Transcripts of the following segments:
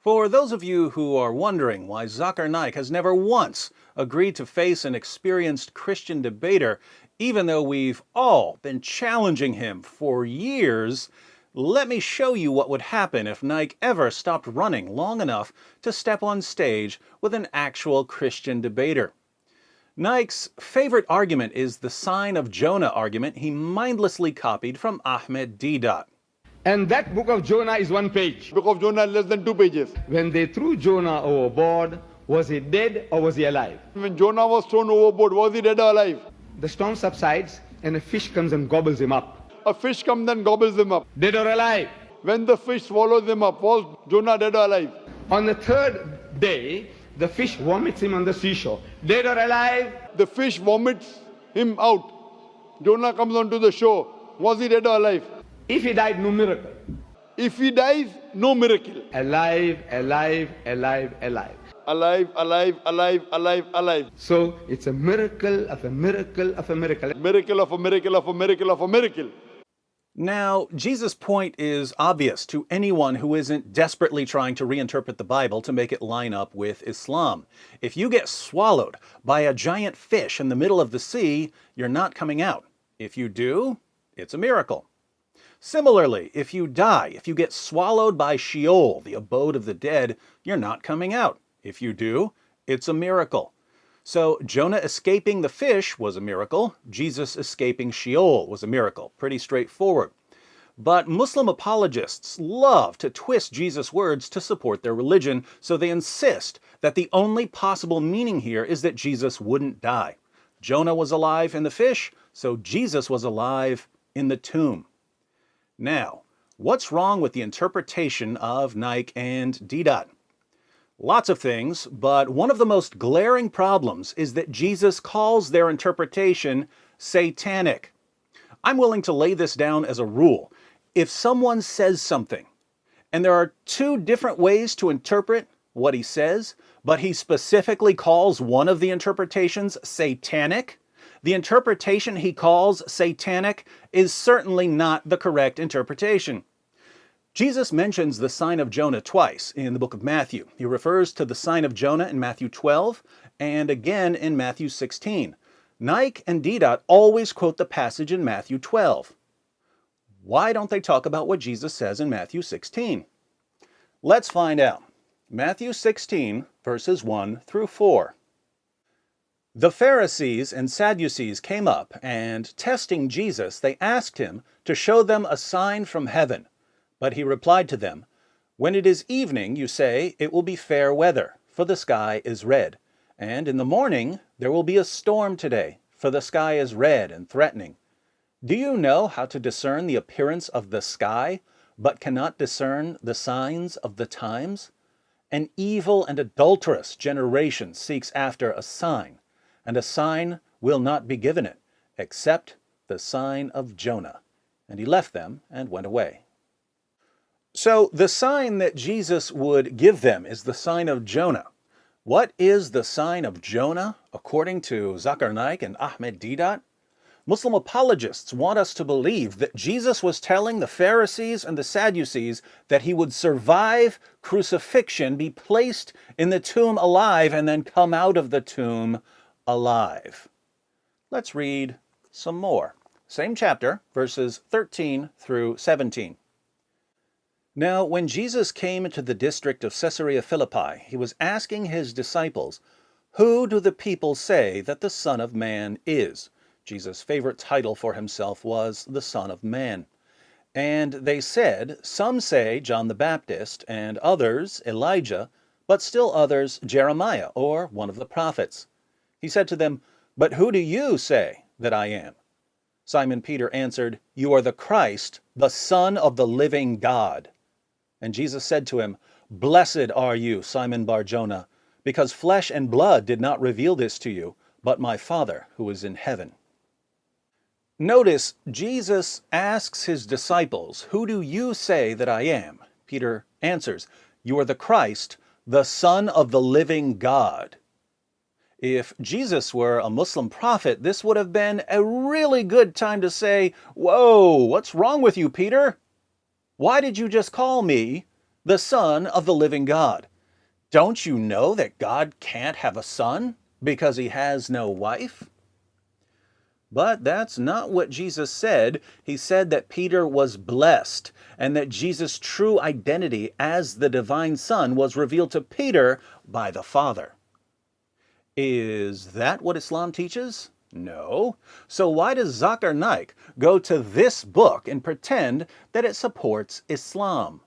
For those of you who are wondering why Zakir Naik has never once agreed to face an experienced Christian debater, even though we've all been challenging him for years, let me show you what would happen if Naik ever stopped running long enough to step on stage with an actual Christian debater. Naik's favorite argument is the sign of Jonah argument he mindlessly copied from Ahmed Deedat. And that book of Jonah is one page. Book of Jonah is less than 2 pages. When they threw Jonah overboard, was he dead or was he alive? When Jonah was thrown overboard, was he dead or alive? The storm subsides and a fish comes and gobbles him up. A fish comes and gobbles him up. Dead or alive? When the fish swallows him up, was Jonah dead or alive? On the third day, the fish vomits him on the seashore. Dead or alive? The fish vomits him out. Jonah comes onto the shore. Was he dead or alive? If he died, no miracle. If he dies, no miracle. Alive, alive, alive, alive. Alive, alive, alive, alive, alive. So it's a miracle of a miracle of a miracle. Miracle of a miracle of a miracle of a miracle. Now, Jesus' point is obvious to anyone who isn't desperately trying to reinterpret the Bible to make it line up with Islam. If you get swallowed by a giant fish in the middle of the sea, you're not coming out. If you do, it's a miracle. Similarly, if you die, if you get swallowed by Sheol, the abode of the dead, you're not coming out. If you do, it's a miracle. So Jonah escaping the fish was a miracle. Jesus escaping Sheol was a miracle. Pretty straightforward. But Muslim apologists love to twist Jesus' words to support their religion, so they insist that the only possible meaning here is that Jesus wouldn't die. Jonah was alive in the fish, so Jesus was alive in the tomb. Now, what's wrong with the interpretation of Naik and Deedat? Lots of things, but one of the most glaring problems is that Jesus calls their interpretation satanic. I'm willing to lay this down as a rule. If someone says something, and there are two different ways to interpret what he says, but he specifically calls one of the interpretations satanic, the interpretation he calls satanic is certainly not the correct interpretation. Jesus mentions the sign of Jonah twice in the book of Matthew. He refers to the sign of Jonah in Matthew 12 and again in Matthew 16. Naik and Deedat always quote the passage in Matthew 12. Why don't they talk about what Jesus says in Matthew 16? Let's find out. Matthew 16, verses 1 through 4. The Pharisees and Sadducees came up, and testing Jesus, they asked him to show them a sign from heaven. But he replied to them, "When it is evening, you say, it will be fair weather, for the sky is red. And in the morning, there will be a storm today, for the sky is red and threatening. Do you know how to discern the appearance of the sky, but cannot discern the signs of the times? An evil and adulterous generation seeks after a sign, and a sign will not be given it, except the sign of Jonah." And he left them and went away. So the sign that Jesus would give them is the sign of Jonah. What is the sign of Jonah, according to Zakir Naik and Ahmed Deedat? Muslim apologists want us to believe that Jesus was telling the Pharisees and the Sadducees that he would survive crucifixion, be placed in the tomb alive, and then come out of the tomb alive. Let's read some more. Same chapter, verses 13 through 17. Now, when Jesus came into the district of Caesarea Philippi, he was asking his disciples, "Who do the people say that the Son of Man is?" Jesus' favorite title for himself was the Son of Man. And they said, "Some say John the Baptist, and others Elijah, but still others Jeremiah, or one of the prophets." He said to them, "But who do you say that I am?" Simon Peter answered, "You are the Christ, the Son of the living God." And Jesus said to him, "Blessed are you, Simon Bar-Jonah, because flesh and blood did not reveal this to you, but my Father who is in heaven." Notice, Jesus asks his disciples, "Who do you say that I am?" Peter answers, "You are the Christ, the Son of the living God." If Jesus were a Muslim prophet, this would have been a really good time to say, "Whoa, what's wrong with you, Peter? Why did you just call me the Son of the living God. Don't you know that God can't have a son because he has no wife? But that's not what Jesus said. He said that Peter was blessed and that Jesus' true identity as the divine Son was revealed to Peter by the Father. Is that what Islam teaches? No. So why does Zakir Naik go to this book and pretend that it supports Islam?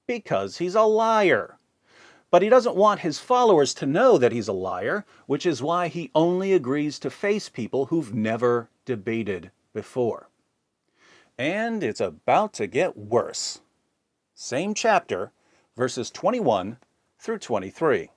Because he's a liar. But he doesn't want his followers to know that he's a liar, which is why he only agrees to face people who've never debated before. And it's about to get worse. Same chapter, verses 21 through 23.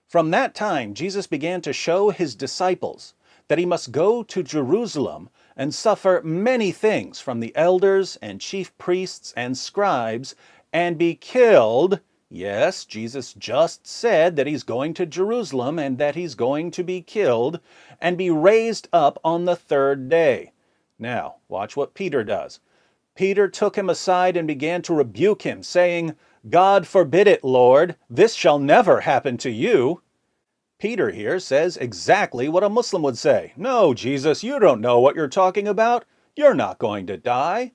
From that time, Jesus began to show his disciples that he must go to Jerusalem and suffer many things from the elders and chief priests and scribes and be killed. Yes, Jesus just said that he's going to Jerusalem and that he's going to be killed and be raised up on the third day. Now, watch what Peter does. Peter took him aside and began to rebuke him, saying, "God forbid it, Lord, this shall never happen to you." Peter here says exactly what a Muslim would say. "No, Jesus, you don't know what you're talking about. You're not going to die."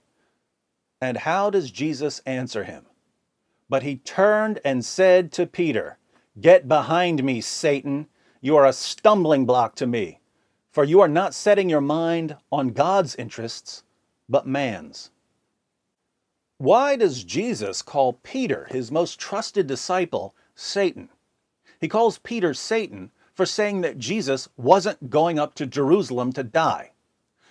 And how does Jesus answer him? But he turned and said to Peter, "Get behind me, Satan. You are a stumbling block to me, for you are not setting your mind on God's interests, but man's." Why does Jesus call Peter, his most trusted disciple, Satan? He calls Peter Satan for saying that Jesus wasn't going up to Jerusalem to die.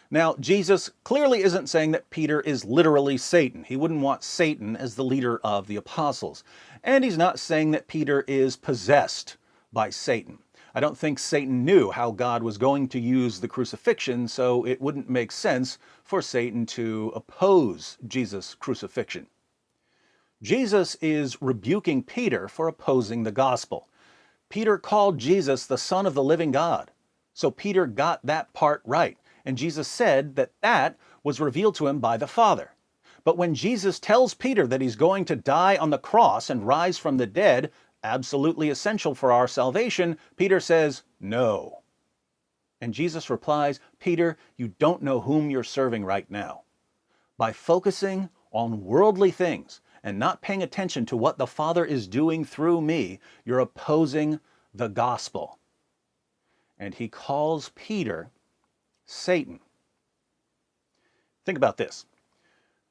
Now, Jesus clearly isn't saying that Peter is literally Satan. He wouldn't want Satan as the leader of the apostles. And he's not saying that Peter is possessed by Satan. I don't think Satan knew how God was going to use the crucifixion, so it wouldn't make sense for Satan to oppose Jesus' crucifixion. Jesus is rebuking Peter for opposing the gospel. Peter called Jesus the Son of the living God. So Peter got that part right. And Jesus said that that was revealed to him by the Father. But when Jesus tells Peter that he's going to die on the cross and rise from the dead, absolutely essential for our salvation, Peter says, "No." And Jesus replies, "Peter, you don't know whom you're serving right now. By focusing on worldly things and not paying attention to what the Father is doing through me, you're opposing the gospel." And he calls Peter Satan. Think about this.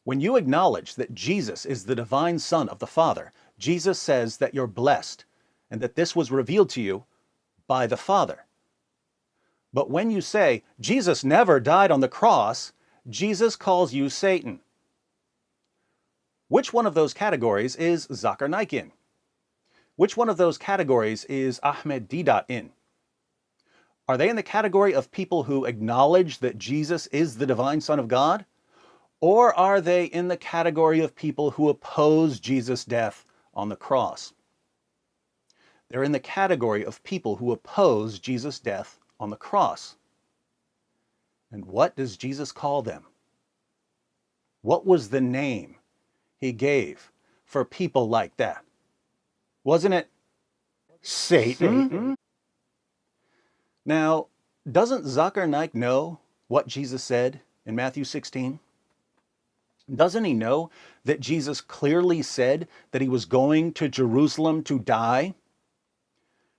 When you acknowledge that Jesus is the divine Son of the Father, Jesus says that you're blessed and that this was revealed to you by the Father. But when you say, Jesus never died on the cross, Jesus calls you Satan. Which one of those categories is Zakir Naik in? Which one of those categories is Ahmed Deedat in? Are they in the category of people who acknowledge that Jesus is the divine Son of God? Or are they in the category of people who oppose Jesus' death on the cross? They're in the category of people who oppose Jesus' death on the cross. And what does Jesus call them? What was the name he gave for people like that? Wasn't it Satan? Now, doesn't Zakir Naik know what Jesus said in Matthew 16? Doesn't he know that Jesus clearly said that he was going to Jerusalem to die?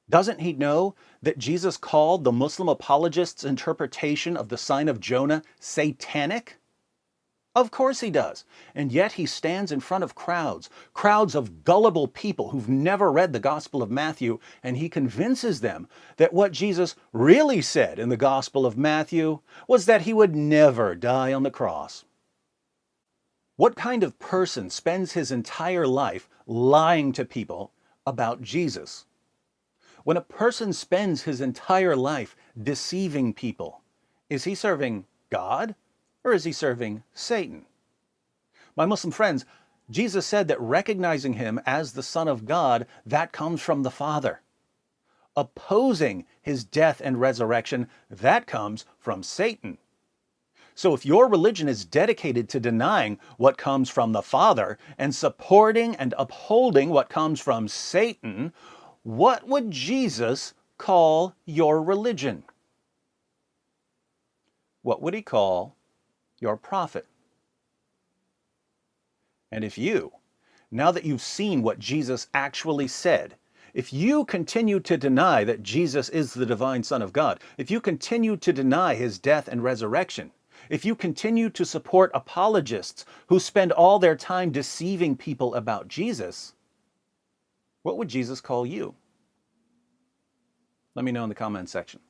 Doesn't he know that Jesus called the Muslim apologists' interpretation of the sign of Jonah satanic? Of course he does. And yet he stands in front of crowds of gullible people who've never read the Gospel of Matthew, and he convinces them that what Jesus really said in the Gospel of Matthew was that he would never die on the cross. What kind of person spends his entire life lying to people about Jesus? When a person spends his entire life deceiving people, is he serving God? Or is he serving Satan? My Muslim friends, Jesus said that recognizing him as the Son of God, that comes from the Father. Opposing his death and resurrection, that comes from Satan. So if your religion is dedicated to denying what comes from the Father and supporting and upholding what comes from Satan, what would Jesus call your religion? What would he call your prophet? And if you, now that you've seen what Jesus actually said, if you continue to deny that Jesus is the divine Son of God, if you continue to deny his death and resurrection, if you continue to support apologists who spend all their time deceiving people about Jesus, what would Jesus call you? Let me know in the comments section.